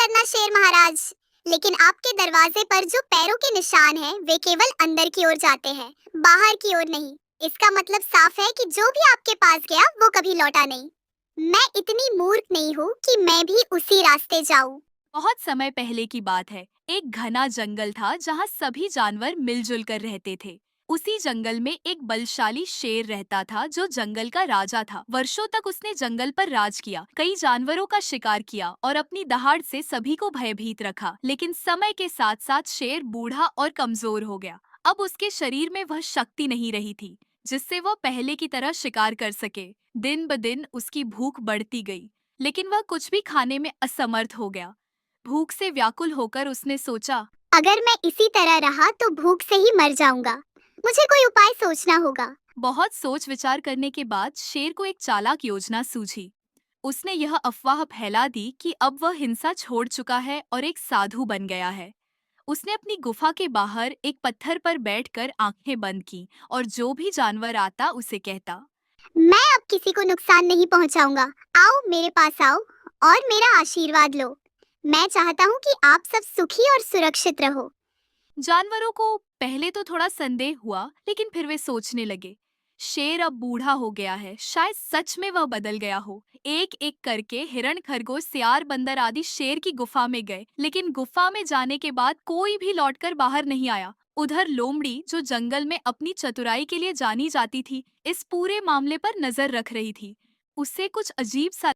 करना शेर महाराज। लेकिन आपके दरवाजे पर जो पैरों के निशान हैं, वे केवल अंदर की ओर जाते हैं, बाहर की ओर नहीं। इसका मतलब साफ है कि जो भी आपके पास गया वो कभी लौटा नहीं। मैं इतनी मूर्ख नहीं हूँ कि मैं भी उसी रास्ते जाऊँ। बहुत समय पहले की बात है। एक घना जंगल था जहाँ सभी जानवर मिलजुल कर रहते थे। उसी जंगल में एक बलशाली शेर रहता था जो जंगल का राजा था। वर्षों तक उसने जंगल पर राज किया, कई जानवरों का शिकार किया और अपनी दहाड़ से सभी को भयभीत रखा। लेकिन समय के साथ साथ शेर बूढ़ा और कमजोर हो गया। अब उसके शरीर में वह शक्ति नहीं रही थी जिससे वह पहले की तरह शिकार कर सके। दिन ब दिन उसकी भूख बढ़ती गई, लेकिन वह कुछ भी खाने में असमर्थ हो गया। भूख से व्याकुल होकर उसने सोचा, अगर मैं इसी तरह रहा तो भूख से ही मर जाऊंगा। मुझे कोई उपाय सोचना होगा। बहुत सोच विचार करने के बाद शेर को एक चालाक योजना सूझी। उसने यह अफवाह फैला दी कि अब वह हिंसा छोड़ चुका है और एक साधु बन गया है। उसने अपनी गुफा के बाहर एक पत्थर पर बैठकर आंखें बंद की और जो भी जानवर आता उसे कहता, मैं अब किसी को नुकसान नहीं पहुंचाऊंगा। आओ मेरे पास आओ और मेरा आशीर्वाद लो। मैं चाहता हूँ कि आप सब सुखी और सुरक्षित रहो। जानवरों को पहले तो थोड़ा संदेह हुआ, लेकिन फिर वे सोचने लगे, शेर अब बूढ़ा हो गया है, शायद सच में वह बदल गया हो। एक एक करके हिरण, खरगोश, सियार, बंदर आदि शेर की गुफा में गए, लेकिन गुफा में जाने के बाद कोई भी लौटकर बाहर नहीं आया। उधर लोमड़ी, जो जंगल में अपनी चतुराई के लिए जानी जाती थी, इस पूरे मामले पर नजर रख रही थी। उसे कुछ अजीब सा